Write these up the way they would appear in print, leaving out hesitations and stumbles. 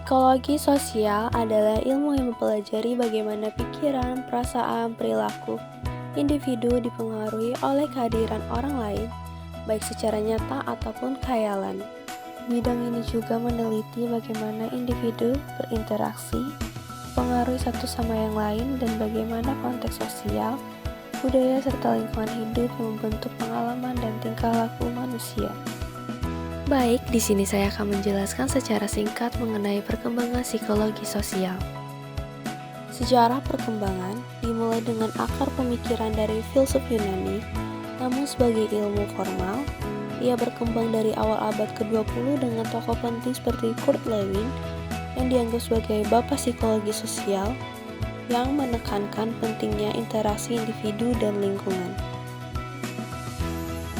Psikologi sosial adalah ilmu yang mempelajari bagaimana pikiran, perasaan, perilaku individu dipengaruhi oleh kehadiran orang lain, baik secara nyata ataupun khayalan. Bidang ini juga meneliti bagaimana individu berinteraksi, mempengaruhi satu sama yang lain, dan bagaimana konteks sosial, budaya, serta lingkungan hidup yang membentuk pengalaman dan tingkah laku manusia. Baik, di sini saya akan menjelaskan secara singkat mengenai perkembangan psikologi sosial. Sejarah perkembangan dimulai dengan akar pemikiran dari filsuf Yunani, namun sebagai ilmu formal, ia berkembang dari awal abad ke-20 dengan tokoh penting seperti Kurt Lewin yang dianggap sebagai bapak psikologi sosial yang menekankan pentingnya interaksi individu dan lingkungan.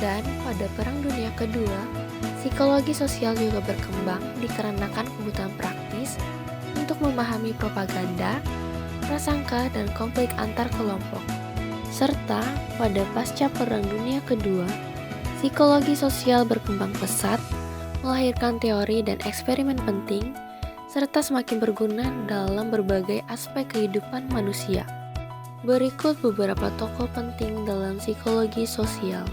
Dan pada Perang Dunia Kedua, psikologi sosial juga berkembang dikarenakan kebutuhan praktis untuk memahami propaganda, prasangka, dan konflik antar kelompok. Serta pada pasca Perang Dunia Kedua, psikologi sosial berkembang pesat, melahirkan teori dan eksperimen penting, serta semakin berguna dalam berbagai aspek kehidupan manusia. Berikut beberapa tokoh penting dalam psikologi sosial.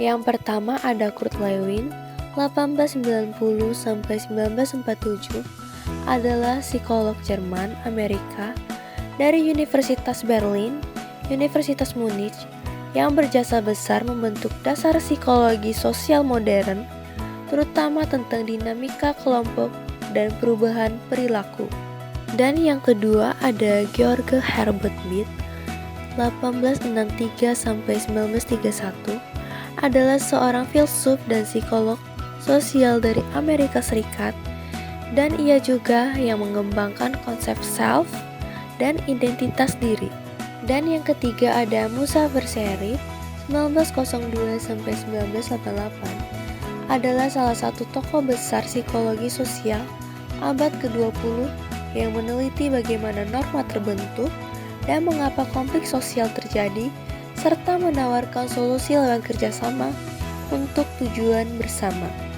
Yang pertama ada Kurt Lewin, 1890-1947, adalah psikolog Jerman Amerika dari Universitas Berlin, Universitas Munich, yang berjasa besar membentuk dasar psikologi sosial modern, terutama tentang dinamika kelompok dan perubahan perilaku. Dan yang kedua ada Georg Herbert Mead, 1863-1931, adalah seorang filsuf dan psikolog sosial dari Amerika Serikat, dan ia juga yang mengembangkan konsep self dan identitas diri. Dan yang ketiga ada Musa Berseri, 1902-1988, adalah salah satu tokoh besar psikologi sosial abad ke-20 yang meneliti bagaimana norma terbentuk dan mengapa konflik sosial terjadi, serta menawarkan solusi lewat kerjasama untuk tujuan bersama.